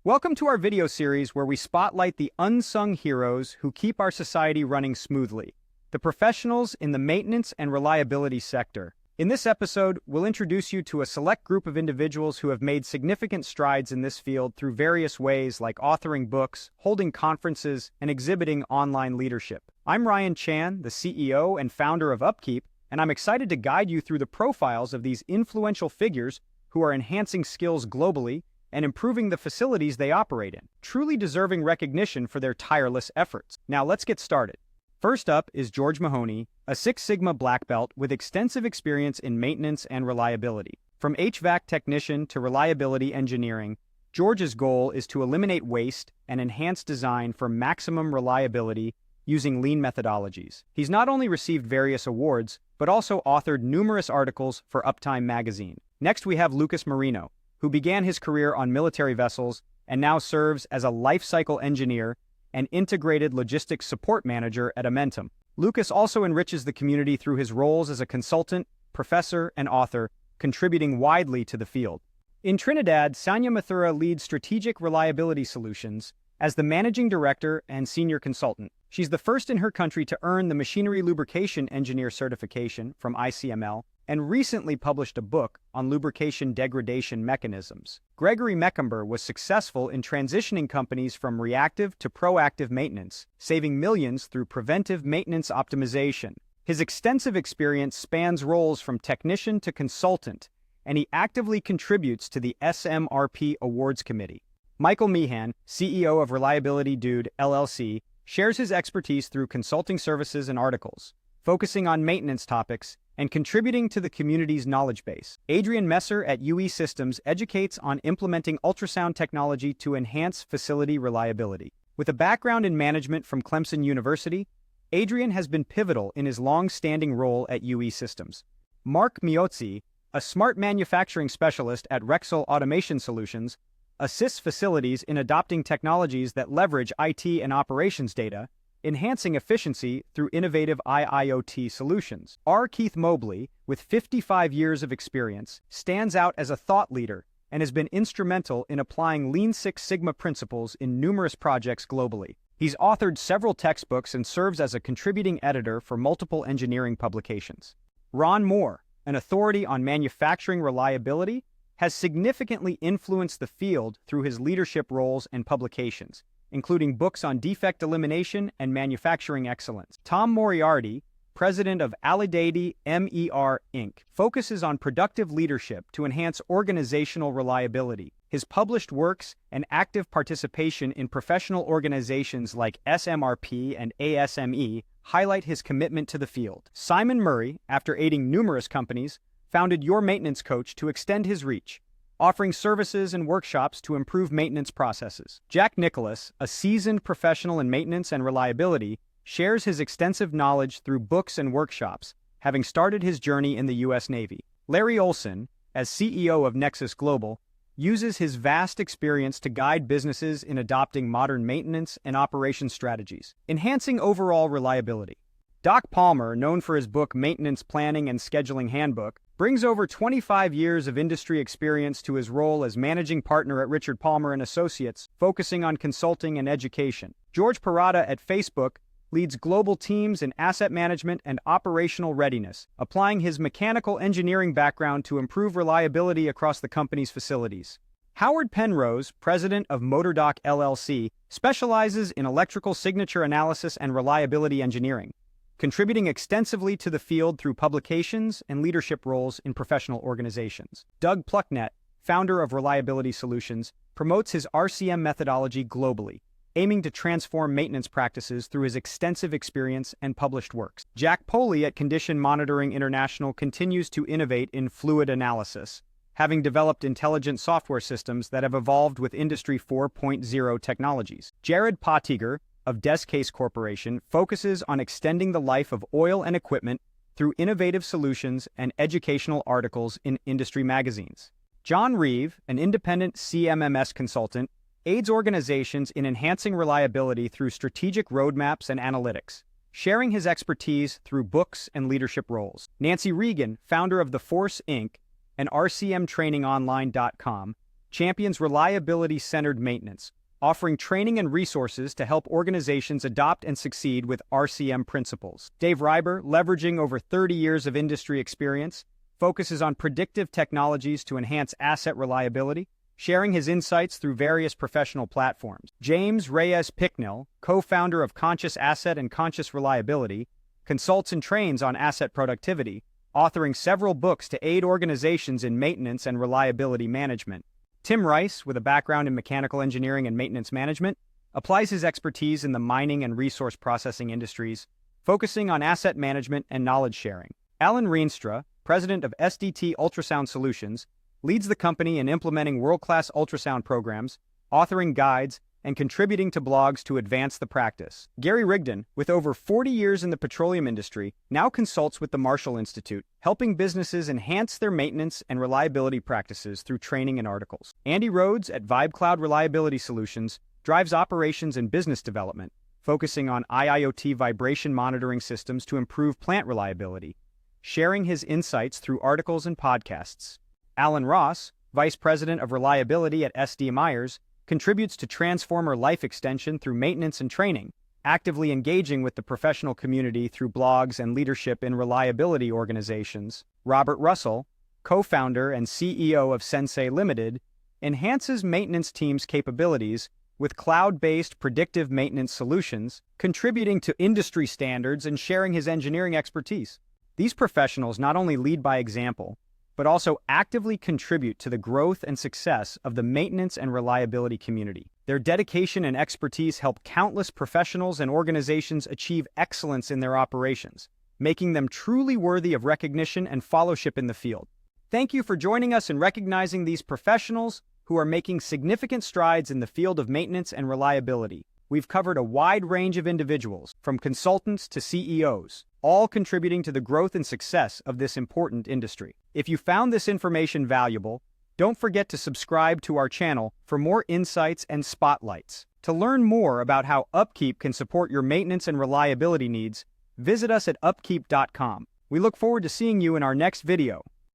Welcome to our video series where we spotlight the unsung heroes who keep our society running smoothly, the professionals in the maintenance and reliability sector. In this episode, we'll introduce you to a select group of individuals who have made significant strides in this field through various ways like authoring books, holding conferences, and exhibiting online leadership. I'm Ryan Chan, the CEO and founder of UpKeep, and I'm excited to guide you through the profiles of these influential figures who are enhancing skills globally and improving the facilities they operate in, truly deserving recognition for their tireless efforts. Now let's get started. First up is George Mahoney, a Six Sigma black belt with extensive experience in maintenance and reliability. From HVAC technician to reliability engineering, George's goal is to eliminate waste and enhance design for maximum reliability using lean methodologies. He's not only received various awards, but also authored numerous articles for Uptime magazine. Next we have Lucas Marino, who began his career on military vessels and now serves as a life cycle engineer and integrated logistics support manager at Amentum. Lucas also enriches the community through his roles as a consultant, professor, and author, contributing widely to the field. In Trinidad, Sanya Mathura leads strategic reliability solutions as the managing director and senior consultant. She's the first in her country to earn the machinery lubrication engineer certification from ICML and recently published a book on lubrication degradation mechanisms. Gregory Meckember was successful in transitioning companies from reactive to proactive maintenance, saving millions through preventive maintenance optimization. His extensive experience spans roles from technician to consultant, and he actively contributes to the SMRP Awards Committee. Michael Meehan, CEO of Reliability Dude, LLC, shares his expertise through consulting services and articles, focusing on maintenance topics and contributing to the community's knowledge base. Adrian Messer at UE Systems educates on implementing ultrasound technology to enhance facility reliability. With a background in management from Clemson University, Adrian has been pivotal in his long-standing role at UE Systems. Mark Miozzi, a smart manufacturing specialist at Rexel Automation Solutions, assists facilities in adopting technologies that leverage IT and operations data, enhancing efficiency through innovative IIoT solutions. R. Keith Mobley, with 55 years of experience, stands out as a thought leader and has been instrumental in applying Lean Six Sigma principles in numerous projects globally. He's authored several textbooks and serves as a contributing editor for multiple engineering publications. Ron Moore, an authority on manufacturing reliability, has significantly influenced the field through his leadership roles and publications, including books on defect elimination and manufacturing excellence. Tom Moriarty, president of Alidady MER Inc., focuses on productive leadership to enhance organizational reliability. His published works and active participation in professional organizations like SMRP and ASME highlight his commitment to the field. Simon Murray, after aiding numerous companies, founded Your Maintenance Coach to extend his reach, offering services and workshops to improve maintenance processes. Jack Nicholas, a seasoned professional in maintenance and reliability, shares his extensive knowledge through books and workshops, having started his journey in the U.S. Navy. Larry Olson, as CEO of Nexus Global, uses his vast experience to guide businesses in adopting modern maintenance and operation strategies, enhancing overall reliability. Doc Palmer, known for his book Maintenance Planning and Scheduling Handbook, brings over 25 years of industry experience to his role as managing partner at Richard Palmer & Associates, focusing on consulting and education. George Parada at Facebook leads global teams in asset management and operational readiness, applying his mechanical engineering background to improve reliability across the company's facilities. Howard Penrose, president of MotorDoc LLC, specializes in electrical signature analysis and reliability engineering, contributing extensively to the field through publications and leadership roles in professional organizations. Doug Plucknett, founder of Reliability Solutions, promotes his RCM methodology globally, aiming to transform maintenance practices through his extensive experience and published works. Jack Poley at Condition Monitoring International continues to innovate in fluid analysis, having developed intelligent software systems that have evolved with Industry 4.0 technologies. Jared Pottiger of Descase Corporation focuses on extending the life of oil and equipment through innovative solutions and educational articles in industry magazines. John Reeve, an independent CMMS consultant, aids organizations in enhancing reliability through strategic roadmaps and analytics, sharing his expertise through books and leadership roles. Nancy Regan, founder of The Force Inc. and RCMTrainingOnline.com, champions reliability-centered maintenance, offering training and resources to help organizations adopt and succeed with RCM principles. Dave Reiber, leveraging over 30 years of industry experience, focuses on predictive technologies to enhance asset reliability, sharing his insights through various professional platforms. James Reyes-Picknell, co-founder of Conscious Asset and Conscious Reliability, consults and trains on asset productivity, authoring several books to aid organizations in maintenance and reliability management. Tim Rice, with a background in mechanical engineering and maintenance management, applies his expertise in the mining and resource processing industries, focusing on asset management and knowledge sharing. Alan Rienstra, president of SDT Ultrasound Solutions, leads the company in implementing world-class ultrasound programs, authoring guides, and contributing to blogs to advance the practice. Gary Rigdon, with over 40 years in the petroleum industry, now consults with the Marshall Institute, helping businesses enhance their maintenance and reliability practices through training and articles. Andy Rhodes at Vibe Cloud Reliability Solutions drives operations and business development, focusing on IIoT vibration monitoring systems to improve plant reliability, sharing his insights through articles and podcasts. Alan Ross, Vice President of Reliability at SD Myers, contributes to Transformer life extension through maintenance and training, actively engaging with the professional community through blogs and leadership in reliability organizations. Robert Russell, co-founder and CEO of Sensei Limited, enhances maintenance teams' capabilities with cloud-based predictive maintenance solutions, contributing to industry standards and sharing his engineering expertise. These professionals not only lead by example, but also actively contribute to the growth and success of the maintenance and reliability community. Their dedication and expertise help countless professionals and organizations achieve excellence in their operations, making them truly worthy of recognition and fellowship in the field. Thank you for joining us in recognizing these professionals who are making significant strides in the field of maintenance and reliability. We've covered a wide range of individuals, from consultants to CEOs, all contributing to the growth and success of this important industry. If you found this information valuable, don't forget to subscribe to our channel for more insights and spotlights. To learn more about how UpKeep can support your maintenance and reliability needs, visit us at upkeep.com. We look forward to seeing you in our next video.